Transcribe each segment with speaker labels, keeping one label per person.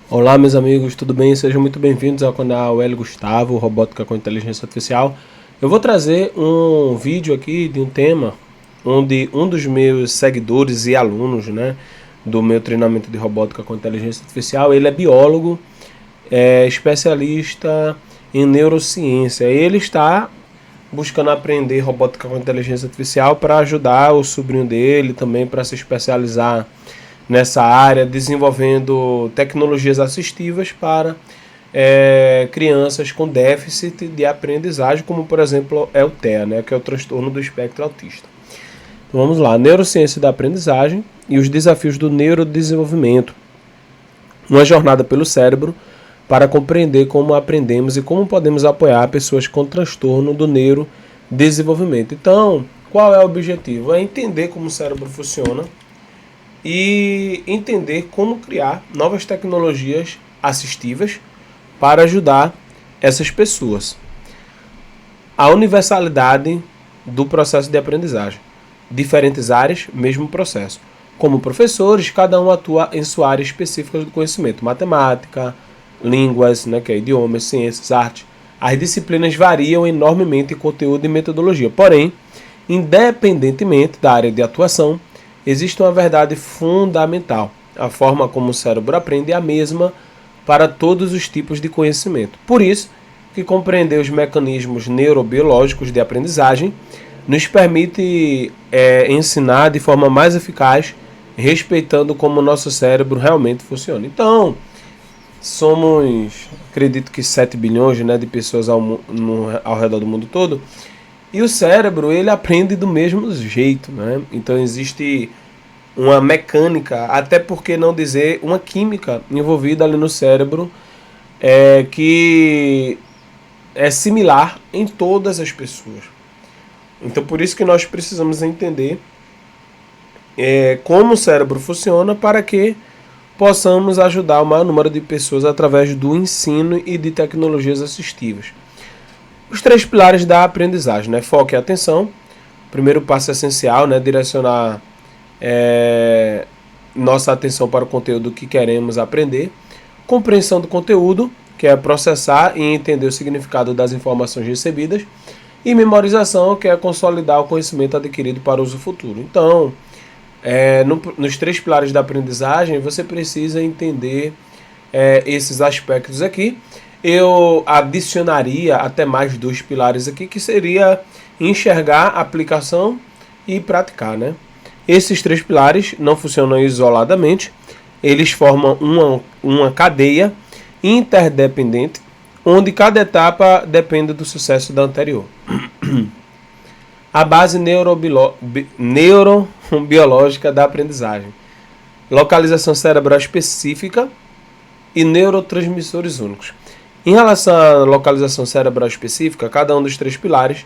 Speaker 1: Olá, meus amigos, tudo bem? Sejam muito bem-vindos ao canal L Gustavo, Robótica com Inteligência Artificial. Eu vou trazer um vídeo aqui de um tema onde um dos meus seguidores e alunos, do meu treinamento de Robótica com Inteligência Artificial, ele é biólogo, especialista em neurociência. Ele está buscando aprender Robótica com Inteligência Artificial para ajudar o sobrinho dele também para se especializar nessa área, desenvolvendo tecnologias assistivas para crianças com déficit de aprendizagem, como por exemplo é o TEA, que é o transtorno do espectro autista. Então vamos lá, neurociência da aprendizagem e os desafios do neurodesenvolvimento. Uma jornada pelo cérebro para compreender como aprendemos e como podemos apoiar pessoas com transtorno do neurodesenvolvimento. Então, qual é o objetivo? É entender como o cérebro funciona e entender como criar novas tecnologias assistivas para ajudar essas pessoas. A universalidade do processo de aprendizagem. Diferentes áreas, mesmo processo. Como professores, cada um atua em sua área específica do conhecimento. Matemática, línguas, que é idiomas, ciências, arte. As disciplinas variam enormemente em conteúdo e metodologia. Porém, independentemente da área de atuação, existe uma verdade fundamental. A forma como o cérebro aprende é a mesma para todos os tipos de conhecimento. Por isso, que compreender os mecanismos neurobiológicos de aprendizagem nos permite ensinar de forma mais eficaz, respeitando como o nosso cérebro realmente funciona. Então, somos, acredito que 7 bilhões de pessoas ao redor do mundo todo. E o cérebro, ele aprende do mesmo jeito, Então existe uma mecânica, até por que não dizer uma química envolvida ali no cérebro, que é similar em todas as pessoas. Então por isso que nós precisamos entender como o cérebro funciona para que possamos ajudar o maior número de pessoas através do ensino e de tecnologias assistivas. Os 3 pilares da aprendizagem, foco e atenção. O primeiro passo é essencial, direcionar nossa atenção para o conteúdo que queremos aprender. Compreensão do conteúdo, que é processar e entender o significado das informações recebidas. E memorização, que é consolidar o conhecimento adquirido para uso futuro. Então, nos 3 pilares da aprendizagem, você precisa entender esses aspectos aqui. Eu adicionaria até mais 2 pilares aqui, que seria enxergar, aplicação e praticar, Esses 3 pilares não funcionam isoladamente, eles formam uma cadeia interdependente, onde cada etapa depende do sucesso da anterior. A base neurobiológica da aprendizagem. Localização cerebral específica e neurotransmissores únicos. Em relação à localização cerebral específica, cada um dos 3 pilares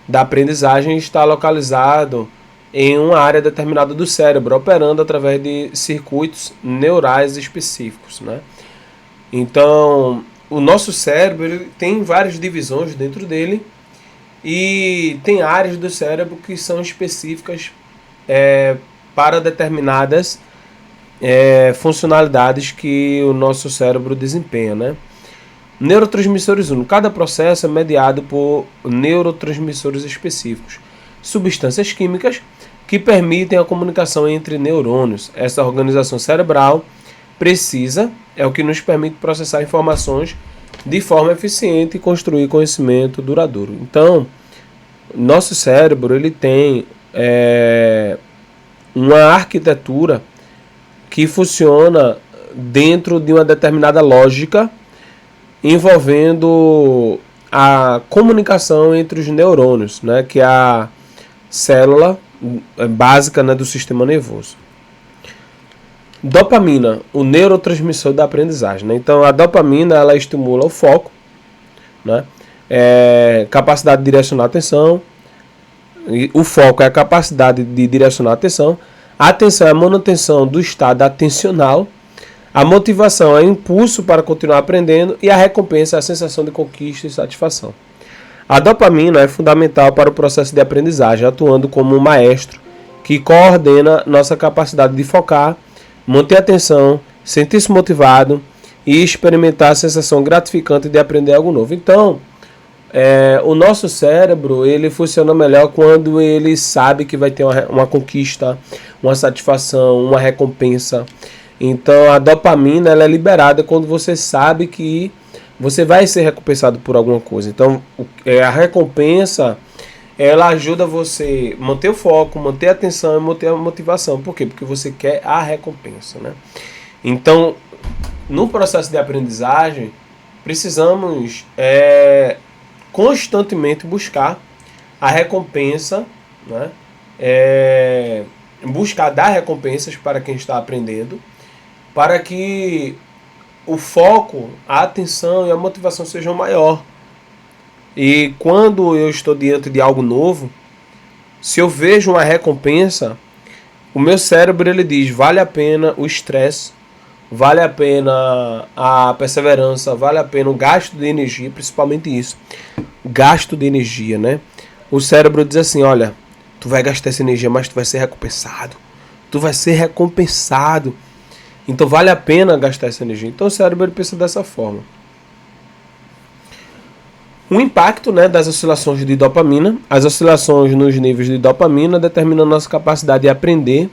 Speaker 1: da aprendizagem está localizado em uma área determinada do cérebro, operando através de circuitos neurais específicos, Então, o nosso cérebro ele tem várias divisões dentro dele e tem áreas do cérebro que são específicas para determinadas funcionalidades que o nosso cérebro desempenha, Neurotransmissores únicos. Cada processo é mediado por neurotransmissores específicos, substâncias químicas que permitem a comunicação entre neurônios. Essa organização cerebral precisa é o que nos permite processar informações de forma eficiente e construir conhecimento duradouro. Então, nosso cérebro ele tem uma arquitetura que funciona dentro de uma determinada lógica envolvendo a comunicação entre os neurônios, que é a célula básica do sistema nervoso. Dopamina, o neurotransmissor da aprendizagem. Então a dopamina ela estimula o foco, capacidade de direcionar a atenção. O foco é a capacidade de direcionar a atenção. A atenção é a manutenção do estado atencional. A motivação é o impulso para continuar aprendendo e a recompensa é a sensação de conquista e satisfação. A dopamina é fundamental para o processo de aprendizagem, atuando como um maestro que coordena nossa capacidade de focar, manter a atenção, sentir-se motivado e experimentar a sensação gratificante de aprender algo novo. Então, o nosso cérebro, ele funciona melhor quando ele sabe que vai ter uma conquista, uma satisfação, uma recompensa. Então, a dopamina, ela é liberada quando você sabe que você vai ser recompensado por alguma coisa. Então, a recompensa, ela ajuda você a manter o foco, manter a atenção e manter a motivação. Por quê? Porque você quer a recompensa, né? Então, no processo de aprendizagem, precisamos constantemente buscar a recompensa, né? Buscar dar recompensas para quem está aprendendo, para que o foco, a atenção e a motivação sejam maior. E quando eu estou diante de algo novo, se eu vejo uma recompensa, o meu cérebro ele diz, vale a pena o estresse, vale a pena a perseverança, vale a pena o gasto de energia, principalmente isso, gasto de energia, né? O cérebro diz assim, olha, tu vai gastar essa energia, mas tu vai ser recompensado. Tu vai ser recompensado. Então vale a pena gastar essa energia. Então o cérebro ele pensa dessa forma. O impacto, né, das oscilações de dopamina. As oscilações nos níveis de dopamina determinam a nossa capacidade de aprender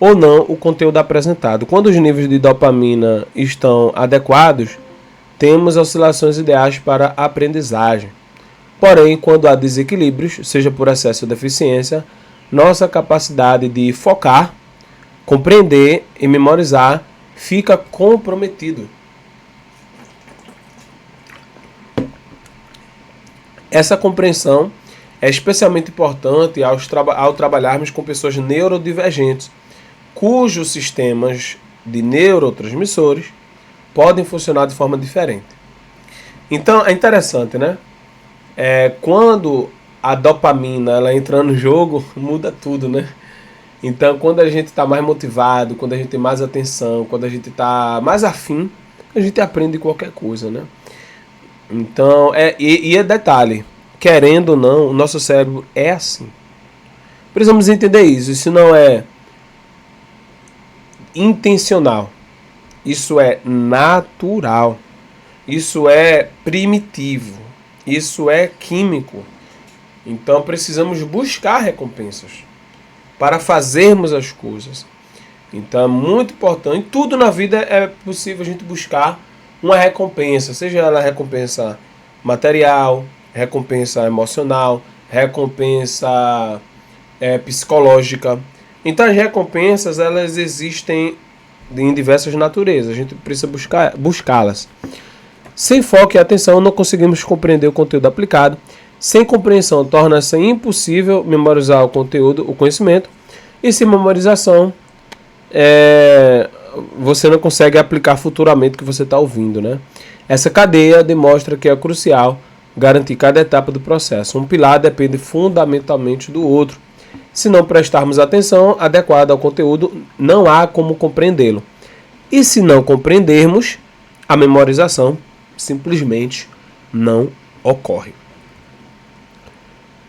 Speaker 1: ou não o conteúdo apresentado. Quando os níveis de dopamina estão adequados, temos oscilações ideais para a aprendizagem. Porém, quando há desequilíbrios, seja por excesso ou deficiência, nossa capacidade de focar, compreender e memorizar fica comprometido. Essa compreensão é especialmente importante ao trabalharmos com pessoas neurodivergentes, cujos sistemas de neurotransmissores podem funcionar de forma diferente. Então é interessante, né? Quando a dopamina ela entra no jogo, muda tudo, né? Então, quando a gente está mais motivado, quando a gente tem mais atenção, quando a gente está mais afim, a gente aprende qualquer coisa, né? Então, detalhe, querendo ou não, o nosso cérebro é assim. Precisamos entender isso. Isso não é intencional. Isso é natural. Isso é primitivo. Isso é químico. Então, precisamos buscar recompensas para fazermos as coisas. Então é muito importante. Tudo na vida é possível a gente buscar uma recompensa, seja ela recompensa material, recompensa emocional, recompensa psicológica. Então as recompensas elas existem em diversas naturezas. A gente precisa buscá-las. Sem foco e atenção não conseguimos compreender o conteúdo aplicado. Sem compreensão, torna-se impossível memorizar o conteúdo, o conhecimento. E sem memorização, você não consegue aplicar futuramente o que você está ouvindo, né? Essa cadeia demonstra que é crucial garantir cada etapa do processo. Um pilar depende fundamentalmente do outro. Se não prestarmos atenção adequada ao conteúdo, não há como compreendê-lo. E se não compreendermos, a memorização simplesmente não ocorre.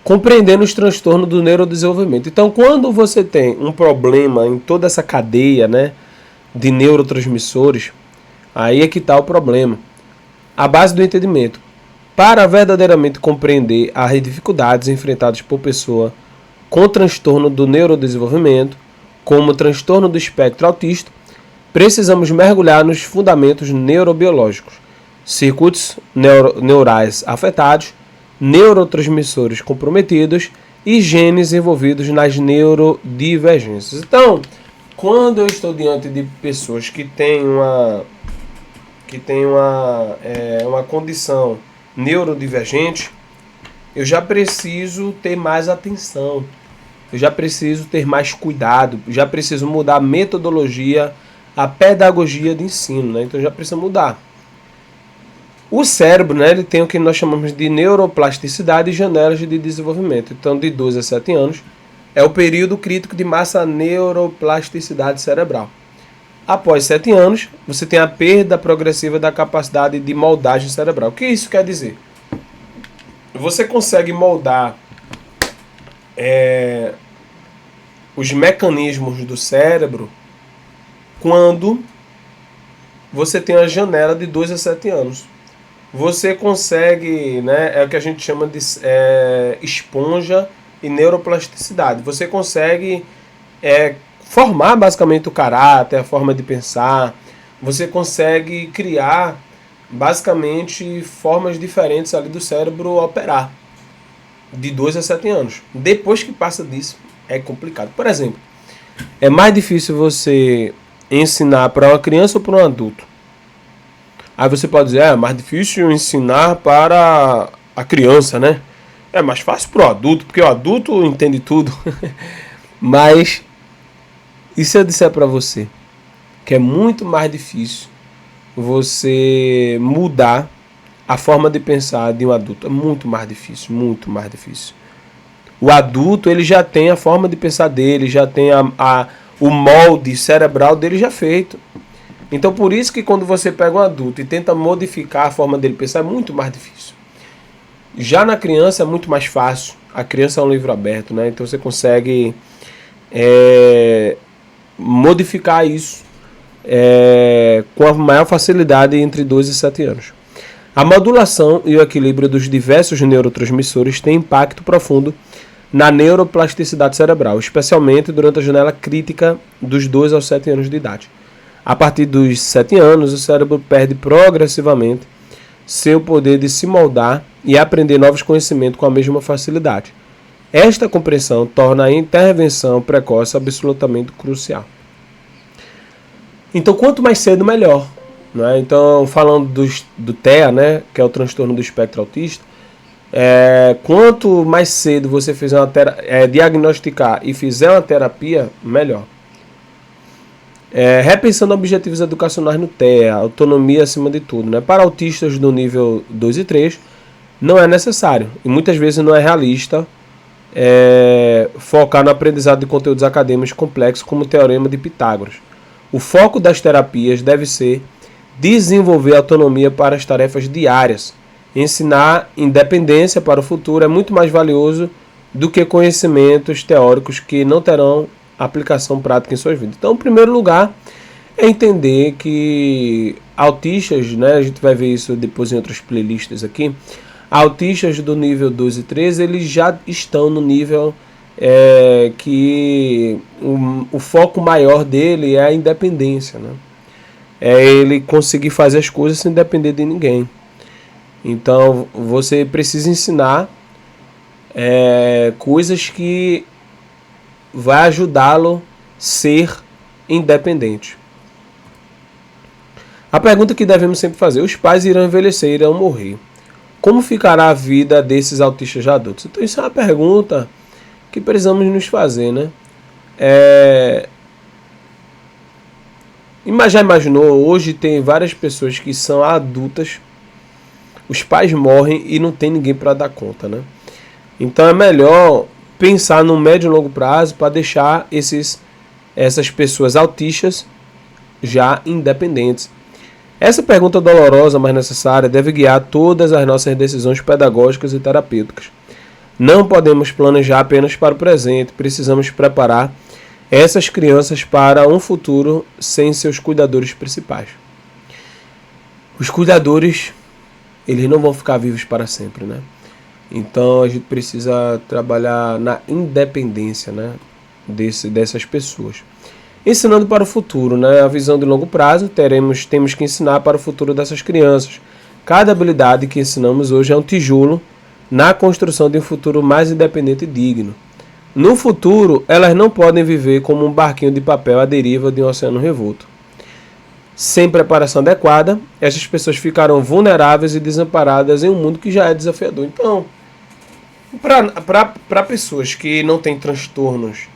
Speaker 1: Compreendendo os transtornos do neurodesenvolvimento. Então, quando você tem um problema em toda essa cadeia, né, de neurotransmissores, aí é que está o problema. A base do entendimento. Para verdadeiramente compreender as dificuldades enfrentadas por pessoa com transtorno do neurodesenvolvimento, como o transtorno do espectro autista, precisamos mergulhar nos fundamentos neurobiológicos, circuitos neurais afetados, neurotransmissores comprometidos e genes envolvidos nas neurodivergências. Então, quando eu estou diante de pessoas que têm uma condição neurodivergente, eu já preciso ter mais atenção, eu já preciso ter mais cuidado, já preciso mudar a metodologia, a pedagogia de ensino, né? Então já precisa mudar. O cérebro, né, ele tem o que nós chamamos de neuroplasticidade e janelas de desenvolvimento. Então, de 12 a 7 anos é o período crítico de massa neuroplasticidade cerebral. Após 7 anos, você tem a perda progressiva da capacidade de moldagem cerebral. O que isso quer dizer? Você consegue moldar os mecanismos do cérebro quando você tem a janela de 2 a 7 anos. Você consegue, né, é o que a gente chama de esponja e neuroplasticidade. Você consegue formar basicamente o caráter, a forma de pensar. Você consegue criar basicamente formas diferentes ali do cérebro operar. De 2 a 7 anos. Depois que passa disso, é complicado. Por exemplo, é mais difícil você ensinar para uma criança ou para um adulto? Aí você pode dizer, é mais difícil ensinar para a criança, né? É mais fácil para o adulto, porque o adulto entende tudo. Mas, e se eu disser para você que é muito mais difícil você mudar a forma de pensar de um adulto? É muito mais difícil, muito mais difícil. O adulto, ele já tem a forma de pensar dele, já tem o molde cerebral dele já feito. Então, por isso que quando você pega um adulto e tenta modificar a forma dele pensar, é muito mais difícil. Já na criança é muito mais fácil. A criança é um livro aberto, né? Então você consegue modificar isso com a maior facilidade entre 2 e 7 anos. A modulação e o equilíbrio dos diversos neurotransmissores têm impacto profundo na neuroplasticidade cerebral, especialmente durante a janela crítica dos 2 aos 7 anos de idade. A partir dos 7 anos, o cérebro perde progressivamente seu poder de se moldar e aprender novos conhecimentos com a mesma facilidade. Esta compreensão torna a intervenção precoce absolutamente crucial. Então, quanto mais cedo, melhor. Né? Então, falando do TEA, né, que é o transtorno do espectro autista, quanto mais cedo você fizer diagnosticar e fizer uma terapia, melhor. Repensando objetivos educacionais no TEA, autonomia acima de tudo. Né? Para autistas do nível 2 e 3, não é necessário, e muitas vezes não é realista, focar no aprendizado de conteúdos acadêmicos complexos como o Teorema de Pitágoras. O foco das terapias deve ser desenvolver autonomia para as tarefas diárias. Ensinar independência para o futuro é muito mais valioso do que conhecimentos teóricos que não terão aplicação prática em suas vidas. Então, em primeiro lugar, é entender que autistas, né, a gente vai ver isso depois em outras playlists aqui, autistas do nível 2 e 3, eles já estão no nível que o foco maior dele é a independência, né? É ele conseguir fazer as coisas sem depender de ninguém. Então, você precisa ensinar coisas que vai ajudá-lo a ser independente. A pergunta que devemos sempre fazer: os pais irão envelhecer, irão morrer. Como ficará a vida desses autistas já adultos? Então, isso é uma pergunta que precisamos nos fazer, né? Já imaginou? Hoje tem várias pessoas que são adultas, os pais morrem e não tem ninguém para dar conta, né? Então é melhor pensar no médio e longo prazo para deixar essas pessoas autistas já independentes. Essa pergunta dolorosa, mas necessária, deve guiar todas as nossas decisões pedagógicas e terapêuticas. Não podemos planejar apenas para o presente, precisamos preparar essas crianças para um futuro sem seus cuidadores principais. Os cuidadores, eles não vão ficar vivos para sempre, né? Então a gente precisa trabalhar na independência, né, dessas pessoas. Ensinando para o futuro, né? A visão de longo prazo, temos que ensinar para o futuro dessas crianças. Cada habilidade que ensinamos hoje é um tijolo na construção de um futuro mais independente e digno. No futuro, elas não podem viver como um barquinho de papel à deriva de um oceano revolto. Sem preparação adequada, essas pessoas ficarão vulneráveis e desamparadas em um mundo que já é desafiador. Então, para pessoas que não têm transtornos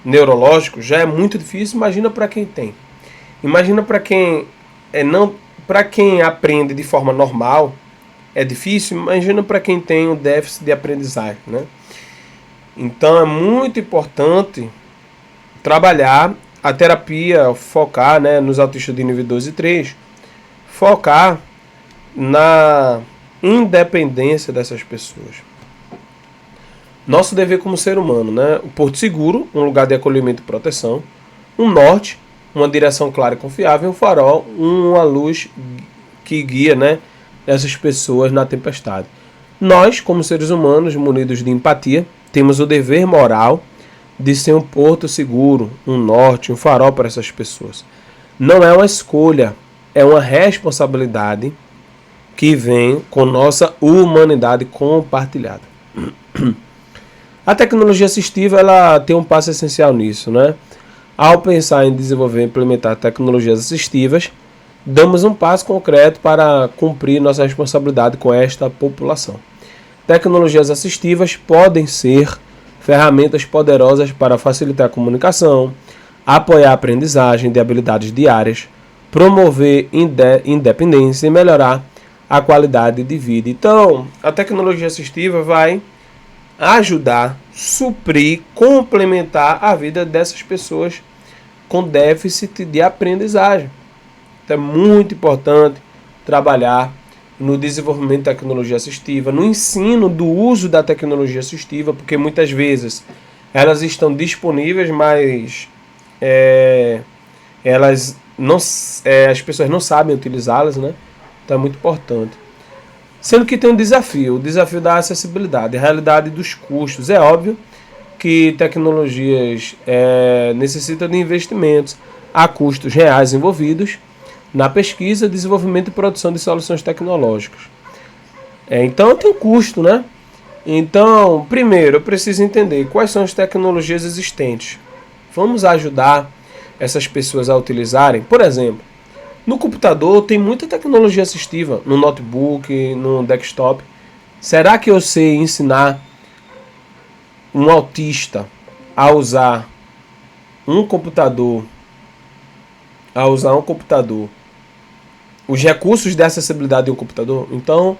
Speaker 1: neurológicos, já é muito difícil. Imagina para quem tem. Imagina para quem para quem aprende de forma normal, é difícil. Imagina para quem tem um déficit de aprendizagem, né? Então é muito importante trabalhar a terapia, focar, né, nos autistas de nível 2 e 3, focar na independência dessas pessoas. Nosso dever como ser humano, né? O porto seguro, um lugar de acolhimento e proteção, um norte uma direção clara e confiável, um farol, uma luz que guia, né, essas pessoas na tempestade. Nós, como seres humanos, munidos de empatia, temos o dever moral de ser um porto seguro, um norte, um farol para essas pessoas. Não é uma escolha, é uma responsabilidade que vem com nossa humanidade compartilhada. A tecnologia assistiva, ela tem um passo essencial nisso, né? Ao pensar em desenvolver e implementar tecnologias assistivas, damos um passo concreto para cumprir nossa responsabilidade com esta população. Tecnologias assistivas podem ser ferramentas poderosas para facilitar a comunicação, apoiar a aprendizagem de habilidades diárias, promover independência e melhorar a qualidade de vida. Então, a tecnologia assistiva vai ajudar, suprir, complementar a vida dessas pessoas com déficit de aprendizagem. Então é muito importante trabalhar no desenvolvimento de tecnologia assistiva, no ensino do uso da tecnologia assistiva, porque muitas vezes elas estão disponíveis, mas as pessoas não sabem utilizá-las, né? Então é muito importante. Sendo que tem o desafio da acessibilidade, a realidade dos custos. É óbvio que tecnologias necessitam de investimentos, há custos reais envolvidos na pesquisa, desenvolvimento e produção de soluções tecnológicas. Então tem um custo, né? Então, primeiro, eu preciso entender quais são as tecnologias existentes. Vamos ajudar essas pessoas a utilizarem. Por exemplo, no computador tem muita tecnologia assistiva, no notebook, no desktop. Será que eu sei ensinar um autista a usar um computador, os recursos de acessibilidade de um computador? Então,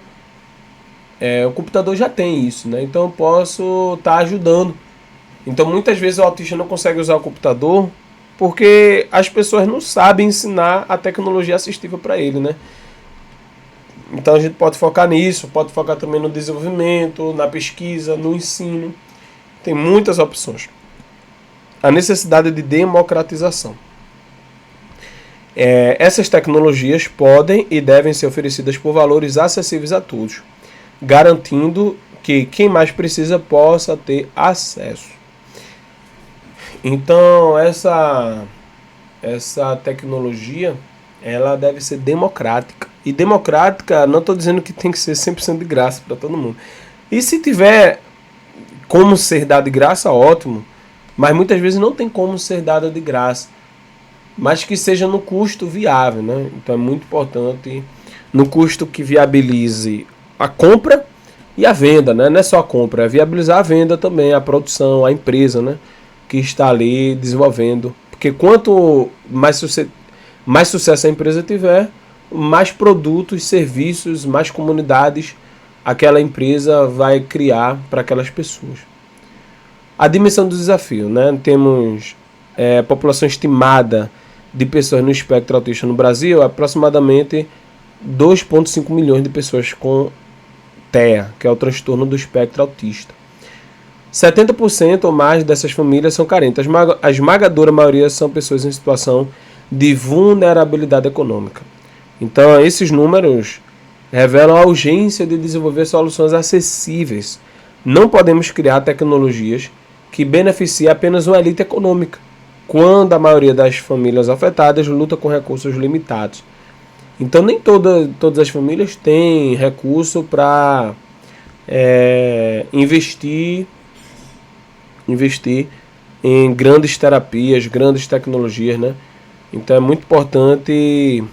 Speaker 1: o computador já tem isso, né? Então eu posso estar ajudando. Então muitas vezes o autista não consegue usar o computador porque as pessoas não sabem ensinar a tecnologia assistiva para ele, né? Então a gente pode focar nisso, pode focar também no desenvolvimento, na pesquisa, no ensino. Tem muitas opções. A necessidade de democratização. Essas tecnologias podem e devem ser oferecidas por valores acessíveis a todos, garantindo que quem mais precisa possa ter acesso. Então essa tecnologia, ela deve ser democrática. E democrática, não estou dizendo que tem que ser 100% de graça para todo mundo. E se tiver como ser dado de graça, ótimo. Mas muitas vezes não tem como ser dada de graça. Mas que seja no custo viável, né? Então é muito importante no custo que viabilize a compra e a venda, né? Não é só a compra, é viabilizar a venda também, a produção, a empresa, né? Que está ali desenvolvendo. Porque quanto mais sucesso a empresa tiver, mais produtos, serviços, mais comunidades aquela empresa vai criar para aquelas pessoas. A dimensão do desafio, né? Temos população estimada de pessoas no espectro autista no Brasil, aproximadamente 2,5 milhões de pessoas com TEA, que é o transtorno do espectro autista. 70% ou mais dessas famílias são carentes. A esmagadora maioria são pessoas em situação de vulnerabilidade econômica. Então, esses números revelam a urgência de desenvolver soluções acessíveis. Não podemos criar tecnologias que beneficiem apenas uma elite econômica, quando a maioria das famílias afetadas luta com recursos limitados. Então, nem todas as famílias têm recurso para investir em grandes terapias, grandes tecnologias, né? Então é muito importante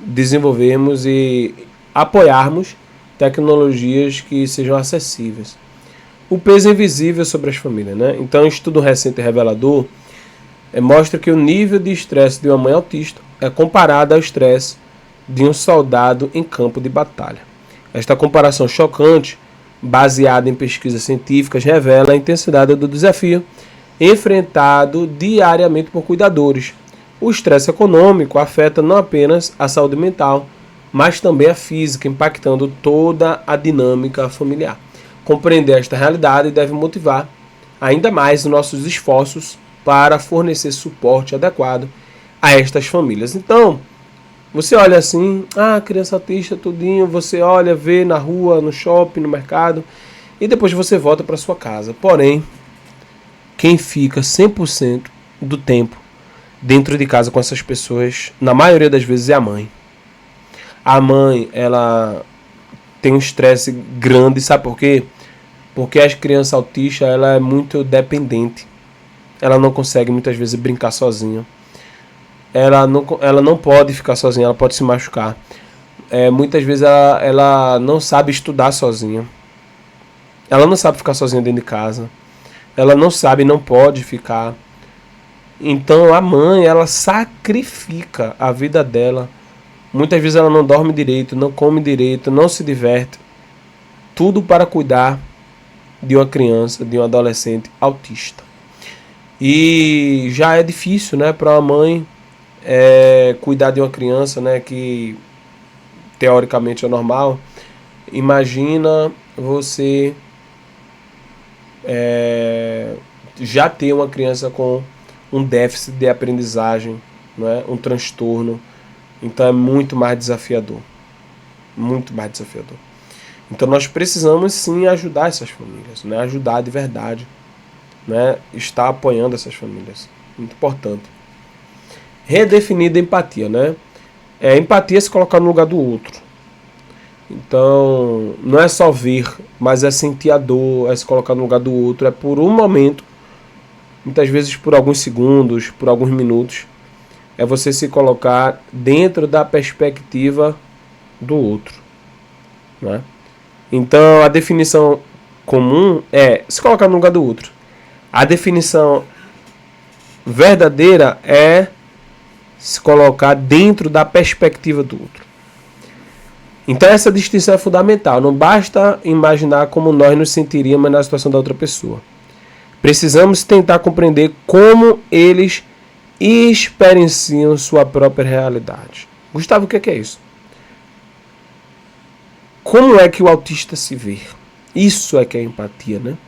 Speaker 1: desenvolvermos e apoiarmos tecnologias que sejam acessíveis. O peso invisível sobre as famílias, né? Então um estudo recente revelador mostra que o nível de estresse de uma mãe autista é comparado ao estresse de um soldado em campo de batalha. Esta comparação chocante, baseada em pesquisas científicas, revela a intensidade do desafio enfrentado diariamente por cuidadores. O estresse econômico afeta não apenas a saúde mental, mas também a física, impactando toda a dinâmica familiar. Compreender esta realidade deve motivar ainda mais nossos esforços para fornecer suporte adequado a estas famílias. Então, você olha assim, criança autista, tudinho, você olha, vê na rua, no shopping, no mercado, e depois você volta para sua casa. Porém, quem fica 100% do tempo dentro de casa com essas pessoas, na maioria das vezes, é a mãe. A mãe, ela tem um estresse grande, sabe por quê? Porque a criança autista, ela é muito dependente. Ela não consegue, muitas vezes, brincar sozinha. Ela não pode ficar sozinha, ela pode se machucar. Muitas vezes ela não sabe estudar sozinha. Ela não sabe ficar sozinha dentro de casa. Ela não sabe, não pode ficar. Então a mãe, ela sacrifica a vida dela. Muitas vezes ela não dorme direito, não come direito, não se diverte. Tudo para cuidar de uma criança, de um adolescente autista. E já é difícil, né, para uma mãe cuidar de uma criança, né, que teoricamente é normal. Imagina você já ter uma criança com um déficit de aprendizagem, né, um transtorno. Então é muito mais desafiador. Muito mais desafiador. Então nós precisamos sim ajudar essas famílias, né? Ajudar de verdade, né? Estar apoiando essas famílias. Muito importante. Redefinir a empatia, né? Empatia é se colocar no lugar do outro. Então não é só ver, mas é sentir a dor, é se colocar no lugar do outro. É por um momento, muitas vezes por alguns segundos, por alguns minutos. É você se colocar dentro da perspectiva do outro, né? Então a definição comum é se colocar no lugar do outro. A definição verdadeira é se colocar dentro da perspectiva do outro. Então essa distinção é fundamental. Não basta imaginar como nós nos sentiríamos na situação da outra pessoa. Precisamos tentar compreender como eles experienciam sua própria realidade. Gustavo, o que é isso? Como é que o autista se vê? Isso é que é empatia, né?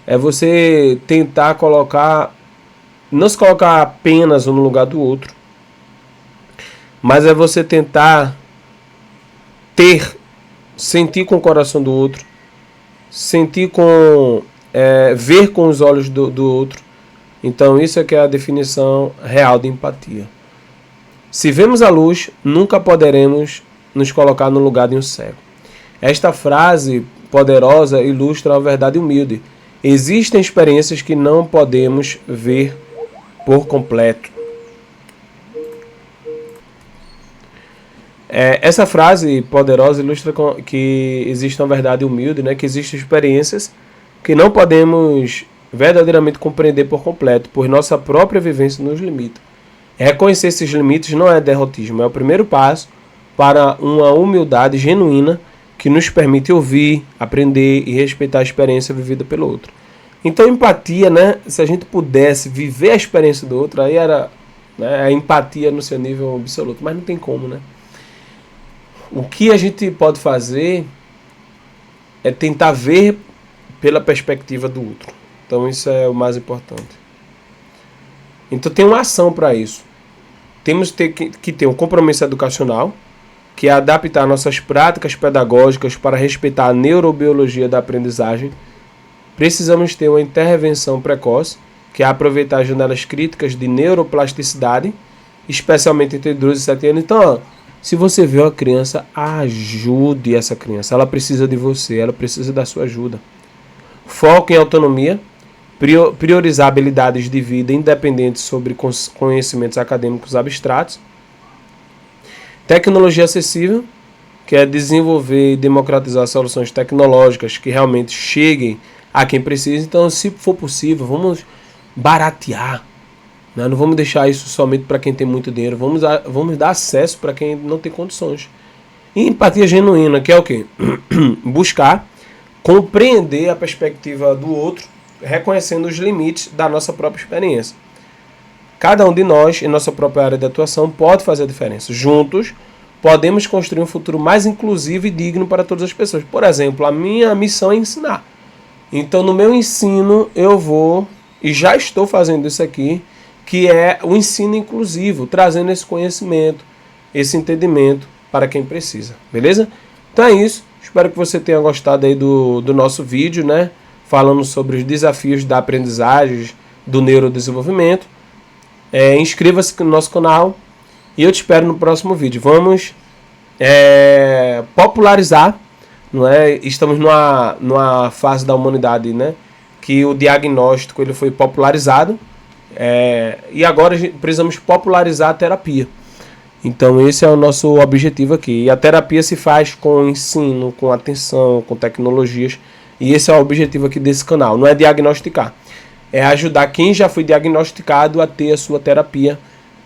Speaker 1: É você tentar não se colocar apenas um no lugar do outro, mas é você tentar sentir com o coração do outro, ver com os olhos do outro. Então isso é que é a definição real de empatia. Se vemos a luz, nunca poderemos nos colocar no lugar de um cego. Esta frase poderosa ilustra a verdade humilde. Existem experiências que não podemos ver por completo. Essa frase poderosa ilustra que existe uma verdade humilde, né? Que existem experiências que não podemos verdadeiramente compreender por completo, pois nossa própria vivência nos limita. Reconhecer esses limites não é derrotismo, é o primeiro passo para uma humildade genuína que nos permite ouvir, aprender e respeitar a experiência vivida pelo outro. Então empatia, né? Se a gente pudesse viver a experiência do outro, aí era, né, a empatia no seu nível absoluto, mas não tem como, né? O que a gente pode fazer é tentar ver pela perspectiva do outro. Então isso é o mais importante. Então tem uma ação para isso. Temos que ter um compromisso educacional, que é adaptar nossas práticas pedagógicas para respeitar a neurobiologia da aprendizagem. Precisamos ter uma intervenção precoce, que é aproveitar as janelas críticas de neuroplasticidade, especialmente entre 12 e 7 anos. Então, se você vê uma criança, ajude essa criança. Ela precisa de você, ela precisa da sua ajuda. Foco em autonomia, priorizar habilidades de vida independentes sobre conhecimentos acadêmicos abstratos. Tecnologia acessível, que é desenvolver e democratizar soluções tecnológicas que realmente cheguem a quem precisa. Então, se for possível, vamos baratear, né? Não vamos deixar isso somente para quem tem muito dinheiro. Vamos dar acesso para quem não tem condições. E empatia genuína, que é o quê? Buscar compreender a perspectiva do outro, reconhecendo os limites da nossa própria experiência. Cada um de nós, em nossa própria área de atuação, pode fazer a diferença. Juntos, podemos construir um futuro mais inclusivo e digno para todas as pessoas. Por exemplo, a minha missão é ensinar. Então, no meu ensino, eu vou, e já estou fazendo isso aqui, que é o ensino inclusivo, trazendo esse conhecimento, esse entendimento para quem precisa, beleza? Então é isso, espero que você tenha gostado aí do nosso vídeo, né? Falando sobre os desafios da aprendizagem, do neurodesenvolvimento. Inscreva-se no nosso canal e eu te espero no próximo vídeo. Vamos popularizar, não é? Estamos numa fase da humanidade, né? Que o diagnóstico ele foi popularizado e agora precisamos popularizar a terapia. Então esse é o nosso objetivo aqui. E a terapia se faz com ensino, com atenção, com tecnologias. E esse é o objetivo aqui desse canal. Não é diagnosticar. É ajudar quem já foi diagnosticado a ter a sua terapia.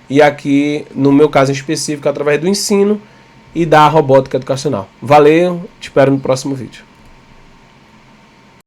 Speaker 1: E aqui, no meu caso em específico, através do ensino e da robótica educacional. Valeu, te espero no próximo vídeo.